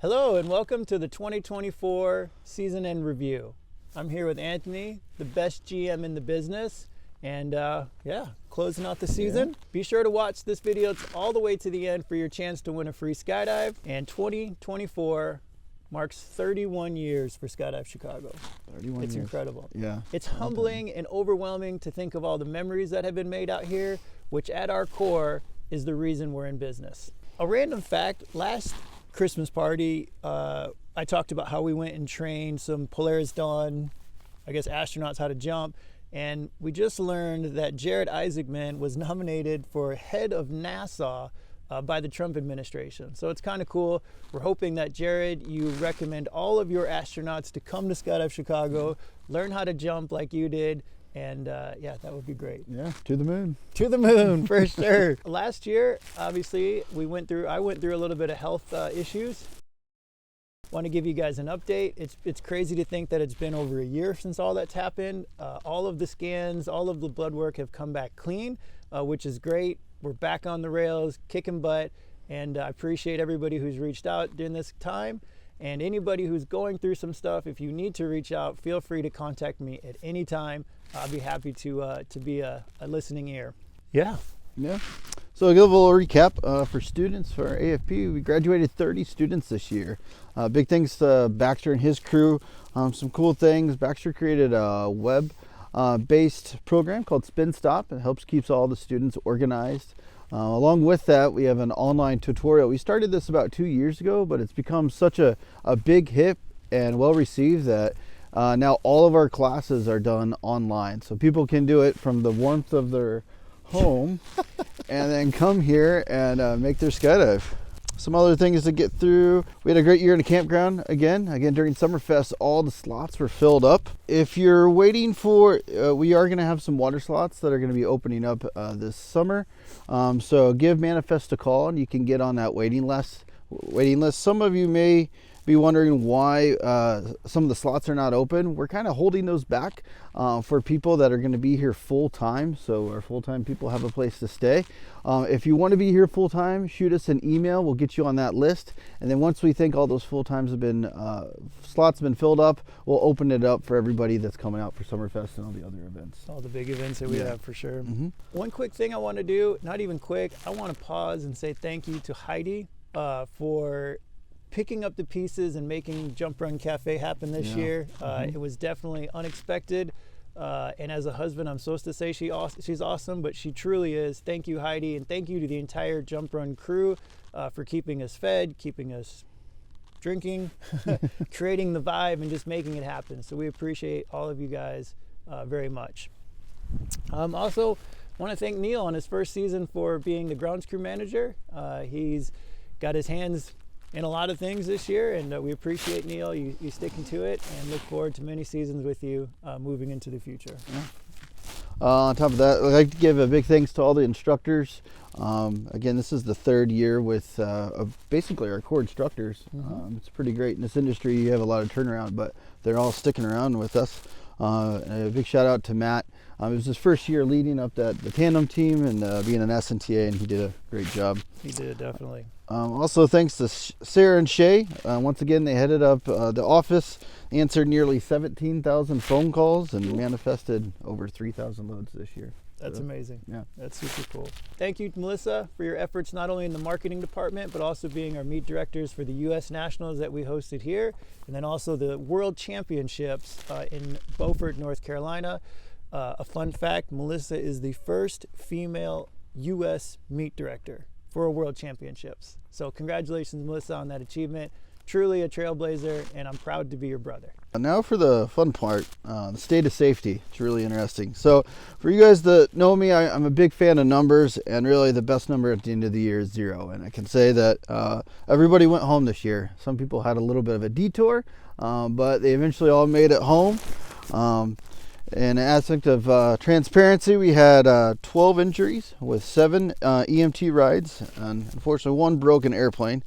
Hello and welcome to the 2024 season end review. I'm here with Anthony, the best GM in the business, and closing out the season. Yeah. Be sure to watch this video all the way to the end for your chance to win a free skydive. And 2024 marks 31 years for Skydive Chicago. 31 It's years. Incredible. Yeah. It's humbling and overwhelming to think of all the memories that have been made out here, which at our core is the reason we're in business. A random fact, last Christmas party, I talked about how we went and trained some Polaris Dawn, astronauts how to jump, and we just learned that Jared Isaacman was nominated for head of NASA by the Trump administration. So it's kind of cool. We're hoping that, Jared, you recommend all of your astronauts to come to Skydive Chicago, learn how to jump like you did, and that would be great. Yeah, to the moon. To the moon, for sure. Last year, obviously, I went through a little bit of health issues. Want to give you guys an update. It's crazy to think that it's been over a year since all that's happened. All of the scans, all of the blood work have come back clean, which is great. We're back on the rails, kicking butt, and I appreciate everybody who's reached out during this time. And anybody who's going through some stuff, if you need to reach out, feel free to contact me at any time. I'll be happy to be a listening ear. Yeah. So I'll give a little recap for students for our AFP. We graduated 30 students this year. Big thanks to Baxter and his crew. Some cool things. Baxter created a web-based program called Spin Stop. It helps keeps all the students organized. Along with that, we have an online tutorial. We started this about 2 years ago, but it's become such a big hit and well received that now all of our classes are done online. So people can do it from the warmth of their home and then come here and make their skydive. Some other things to get through. We had a great year in the campground again during Summerfest. All the slots were filled up. If you're waiting for, we are going to have some water slots that are going to be opening up this summer. So give Manifest a call and you can get on that waiting list. Some of you may be wondering why some of the slots are not open. We're kind of holding those back for people that are going to be here full time. So our full time people have a place to stay. If you want to be here full time, shoot us an email. We'll get you on that list. And then once we think all those full times have been slots have been filled up, we'll open it up for everybody that's coming out for Summerfest and all the other events. All the big events that we have for sure. Mm-hmm. One quick thing I want to do, not even quick, I want to pause and say thank you to Heidi for picking up the pieces and making Jump Run Cafe happen this year. It was definitely unexpected. And as a husband, I'm supposed to say she's awesome, but she truly is. Thank you, Heidi, and thank you to the entire Jump Run crew for keeping us fed, keeping us drinking, creating the vibe, and just making it happen. So we appreciate all of you guys very much. Also, want to thank Neil on his first season for being the grounds crew manager. He's got his hands in a lot of things this year, and we appreciate, Neil, you sticking to it, and look forward to many seasons with you moving into the future. On top of that, I'd like to give a big thanks to all the instructors. Again, this is the third year with basically our core instructors. It's pretty great in this industry. You have a lot of turnaround, but they're all sticking around with us. And a big shout out to Matt. It was his first year leading up the tandem team and being an SNTA, and he did a great job. He did, definitely. Also thanks to Sarah and Shay. Once again, they headed up the office, answered nearly 17,000 phone calls, and manifested over 3,000 loads this year. That's amazing. Yeah. That's super cool. Thank you, Melissa, for your efforts not only in the marketing department, but also being our meet directors for the U.S. Nationals that we hosted here, and then also the World Championships in Beaufort, North Carolina. A fun fact, Melissa is the first female U.S. meet director for a World Championships. So congratulations, Melissa, on that achievement. Truly a trailblazer, and I'm proud to be your brother. Now for the fun part, the state of safety. It's really interesting. So for you guys that know me, I'm a big fan of numbers, and really the best number at the end of the year is 0. And I can say that everybody went home this year. Some people had a little bit of a detour, but they eventually all made it home. In an aspect of transparency, we had 12 injuries with 7 EMT rides, and unfortunately 1 broken airplane.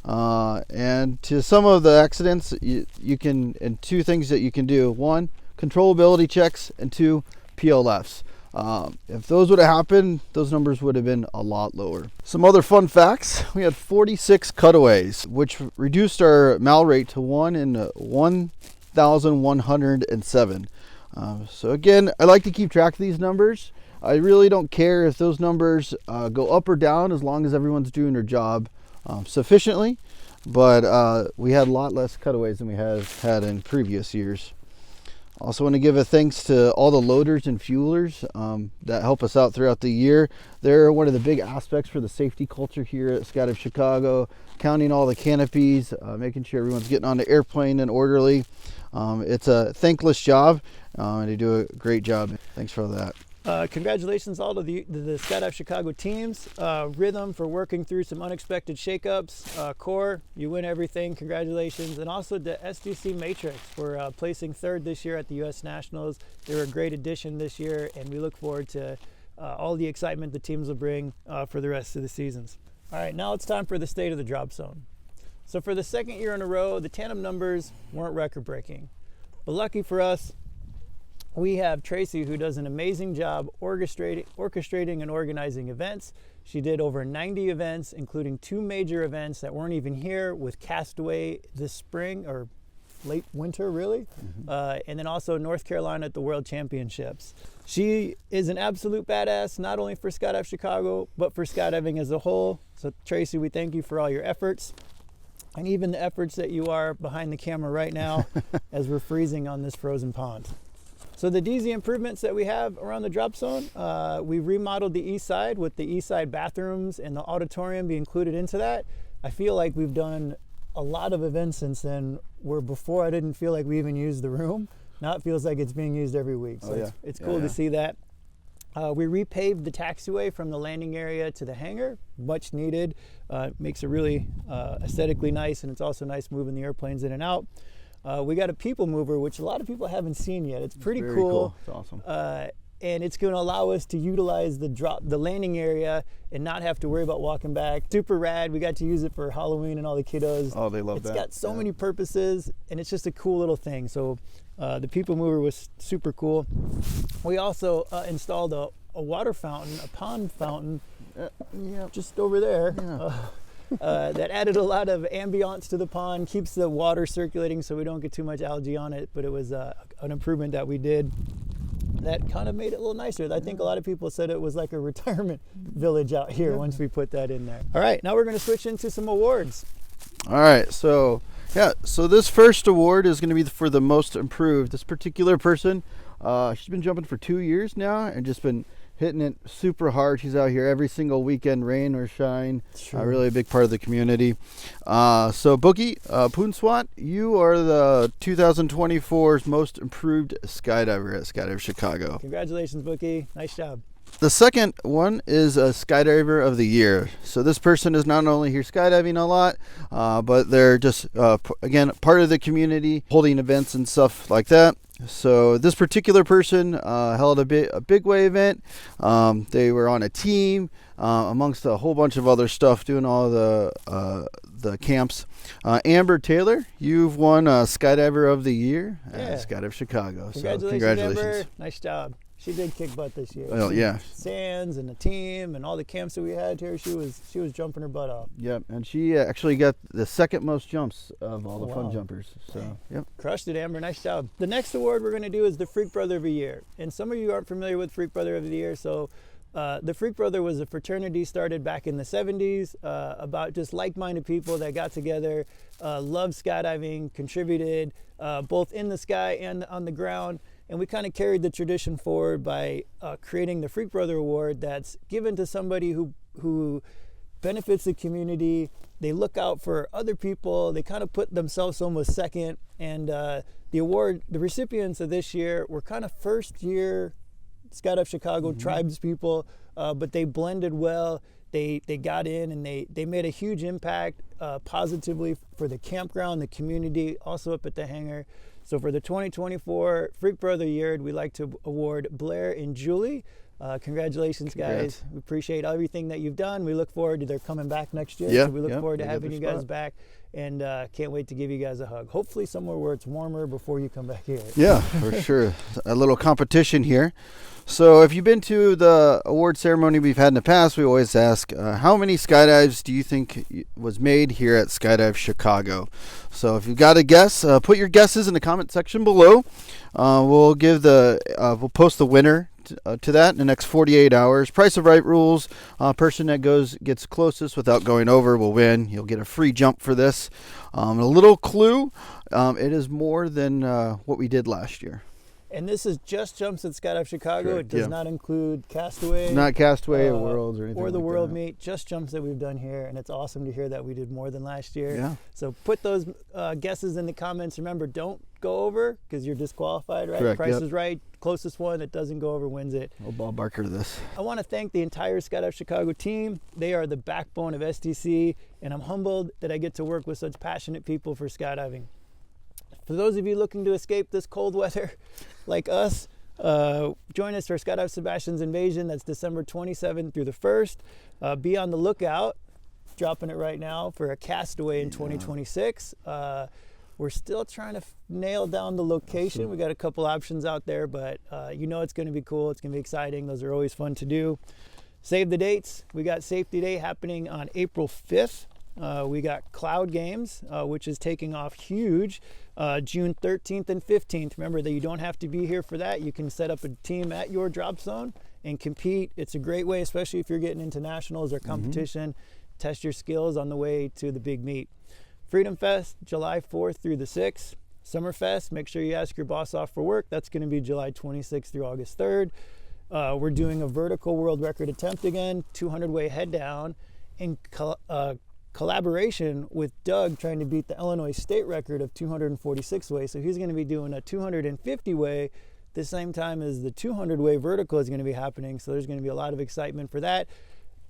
And to some of the accidents, you can, and 2 things that you can do: 1, controllability checks, and 2, PLFs. If those would have happened, those numbers would have been a lot lower. Some other fun facts: we had 46 cutaways, which reduced our mal rate to 1 in 1,107. So again, I like to keep track of these numbers. I really don't care if those numbers go up or down, as long as everyone's doing their job sufficiently. But we had a lot less cutaways than we have had in previous years. Also want to give a thanks to all the loaders and fuelers that help us out throughout the year. They're one of the big aspects for the safety culture here at Skydive Chicago, counting all the canopies, making sure everyone's getting on the airplane and orderly. It's a thankless job, and they do a great job. Thanks for that. Congratulations all to the Skydive Chicago teams. Rhythm for working through some unexpected shakeups. Core, you win everything. Congratulations. And also to SDC Matrix for placing third this year at the U.S. Nationals. They were a great addition this year, and we look forward to all the excitement the teams will bring for the rest of the seasons. All right, now it's time for the state of the drop zone. So for the second year in a row, the tandem numbers weren't record-breaking. But lucky for us, we have Tracy, who does an amazing job orchestrating and organizing events. She did over 90 events, including 2 major events that weren't even here with Castaway this spring, or late winter, really. And then also North Carolina at the World Championships. She is an absolute badass, not only for Skydive Chicago, but for skydiving as a whole. So Tracy, we thank you for all your efforts, and even the efforts that you are behind the camera right now as we're freezing on this frozen pond. So the DZ improvements that we have around the drop zone, we remodeled the east side with the east side bathrooms and the auditorium be included into that. I feel like we've done a lot of events since then, where before I didn't feel like we even used the room. Now it feels like it's being used every week. So it's cool to see that. We repaved the taxiway from the landing area to the hangar, much needed. Makes it really aesthetically nice, and it's also nice moving the airplanes in and out. We got a people mover, which a lot of people haven't seen yet. It's pretty cool. It's awesome. And it's going to allow us to utilize the landing area and not have to worry about walking back. Super rad. We got to use it for Halloween and all the kiddos. Oh, they love that. It's got so many purposes, and it's just a cool little thing. So the people mover was super cool. We also installed a water fountain, a pond fountain, just over there. That added a lot of ambiance to the pond, keeps the water circulating so we don't get too much algae on it. But it was an improvement that we did that kind of made it a little nicer. I think a lot of people said it was like a retirement village out here once we put that in there. All right, now we're going to switch into some awards. All right, so this first award is going to be for the most improved. This particular person, she's been jumping for 2 years now and just been hitting it super hard. She's out here every single weekend, rain or shine. Really a big part of the community. So Bookie Poonswat, you are the 2024's most improved skydiver at Skydive Chicago. Congratulations, Bookie. Nice job. The second one is a Skydiver of the Year. So this person is not only here skydiving a lot, but they're just, again, part of the community, holding events and stuff like that. So this particular person held a big way event. They were on a team amongst a whole bunch of other stuff, doing all the camps. Amber Taylor, you've won Skydiver of the Year at Skydive Chicago. Congratulations, Amber. Nice job. She did kick butt this year. Well, yeah. Sands and the team and all the camps that we had here, she was jumping her butt off. Yep, and she actually got the second most jumps of all the fun jumpers. So, yep. Crushed it, Amber. Nice job. The next award we're going to do is the Freak Brother of the Year. And some of you aren't familiar with Freak Brother of the Year, so the Freak Brother was a fraternity started back in the 70s about just like-minded people that got together, loved skydiving, contributed both in the sky and on the ground. And we kind of carried the tradition forward by creating the Freak Brother Award that's given to somebody who benefits the community. They look out for other people. They kind of put themselves almost second. And the award, the recipients of this year were kind of first-year Skydive Chicago tribes people, but they blended well. They got in and they made a huge impact positively for the campground, the community, also up at the hangar. So for the 2024 Freak Brother Year, we'd like to award Blair and Julie. Congratulations, guys. Congrats. We appreciate everything that you've done. We look forward to their coming back next year. Yeah, So we look forward to they got having their you guys spot. back, and can't wait to give you guys a hug. Hopefully somewhere where it's warmer before you come back here. Yeah, for sure. A little competition here. So if you've been to the award ceremony we've had in the past, we always ask, how many skydives do you think was made here at Skydive Chicago? So if you've got a guess, put your guesses in the comment section below. We'll post the winner to that in the next 48 hours. Price of right rules. Person that gets closest without going over will win. You'll get a free jump for this. A little clue, it is more than what we did last year. And this is just jumps at Skydive Chicago. Correct, It does yeah. not include Castaway. Not Castaway or Worlds or anything or the like World that. Meet, just jumps that we've done here, and it's awesome to hear that we did more than last year. Yeah. So put those guesses in the comments. Remember, don't go over because you're disqualified, right? Correct, Price yep. is right. Closest one that doesn't go over wins it. We'll ballparker to this. I want to thank the entire Skydive Chicago team. They are the backbone of STC, and I'm humbled that I get to work with such passionate people for skydiving. For those of you looking to escape this cold weather, like us, join us for Skydive Sebastian's Invasion. That's December 27th through the 1st. Be on the lookout, dropping it right now, for a Castaway in 2026. We're still trying to nail down the location. We got a couple options out there, but you know it's going to be cool. It's going to be exciting. Those are always fun to do. Save the dates. We got Safety Day happening on April 5th. We got Cloud Games, which is taking off huge, June 13th and 15th. Remember that you don't have to be here for that. You can set up a team at your drop zone and compete. It's a great way, especially if you're getting into nationals or competition, test your skills on the way to the big meet. Freedom Fest, July 4th through the 6th. Summerfest, make sure you ask your boss off for work. That's going to be July 26th through August 3rd. We're doing a vertical world record attempt again, 200-way head down, in collaboration with Doug, trying to beat the Illinois state record of 246-way. So he's going to be doing a 250-way the same time as the 200-way vertical is going to be happening. So there's going to be a lot of excitement for that.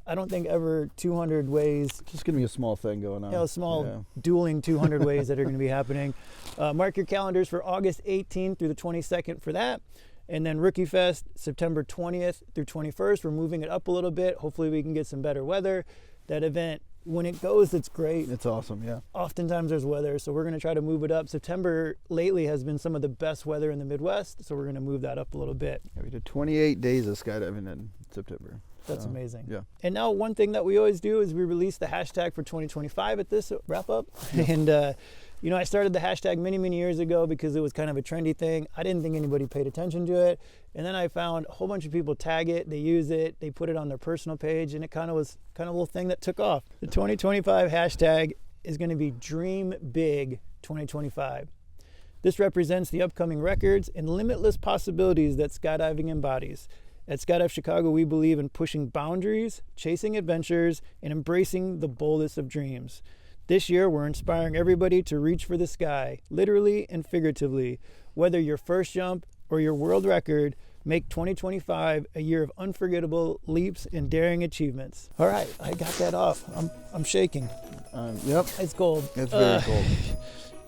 I don't think ever 200 ways. Just going to be a small thing going on. Small dueling 200 ways that are going to be happening. Mark your calendars for August 18th through the 22nd for that. And then Rookie Fest, September 20th through 21st. We're moving it up a little bit. Hopefully we can get some better weather. That event, when it goes, it's great. It's awesome, yeah. Oftentimes there's weather, so we're going to try to move it up. September lately has been some of the best weather in the Midwest, so we're going to move that up a little bit. Yeah, we did 28 days of skydiving in September. That's amazing. Yeah. And now one thing that we always do is we release the hashtag for 2025 at this wrap up. Yeah. And you know, I started the hashtag many years ago because it was kind of a trendy thing. I didn't think anybody paid attention to it. And then I found a whole bunch of people tag it, they use it, they put it on their personal page, and it kind of was a little thing that took off. The 2025 hashtag is going to be Dream Big 2025. This represents the upcoming records and limitless possibilities that skydiving embodies. At Skydive Chicago, we believe in pushing boundaries, chasing adventures, and embracing the boldest of dreams. This year, we're inspiring everybody to reach for the sky, literally and figuratively. Whether your first jump or your world record, make 2025 a year of unforgettable leaps and daring achievements. All right, I got that off. I'm shaking. Yep. It's cold. It's very cold.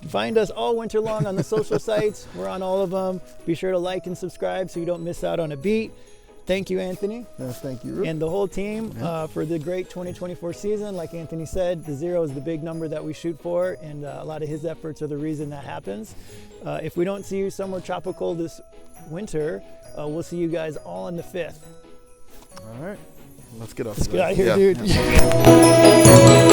Find us all winter long on the social sites. We're on all of them. Be sure to like and subscribe so you don't miss out on a beat. Thank you, Anthony. Yes, thank you, Ruth. And the whole team for the great 2024 season. Like Anthony said, the 0 is the big number that we shoot for, and a lot of his efforts are the reason that happens. If we don't see you somewhere tropical this winter, we'll see you guys all on the 5th. All right. Let's get off. Let's get out of here, Yeah. dude.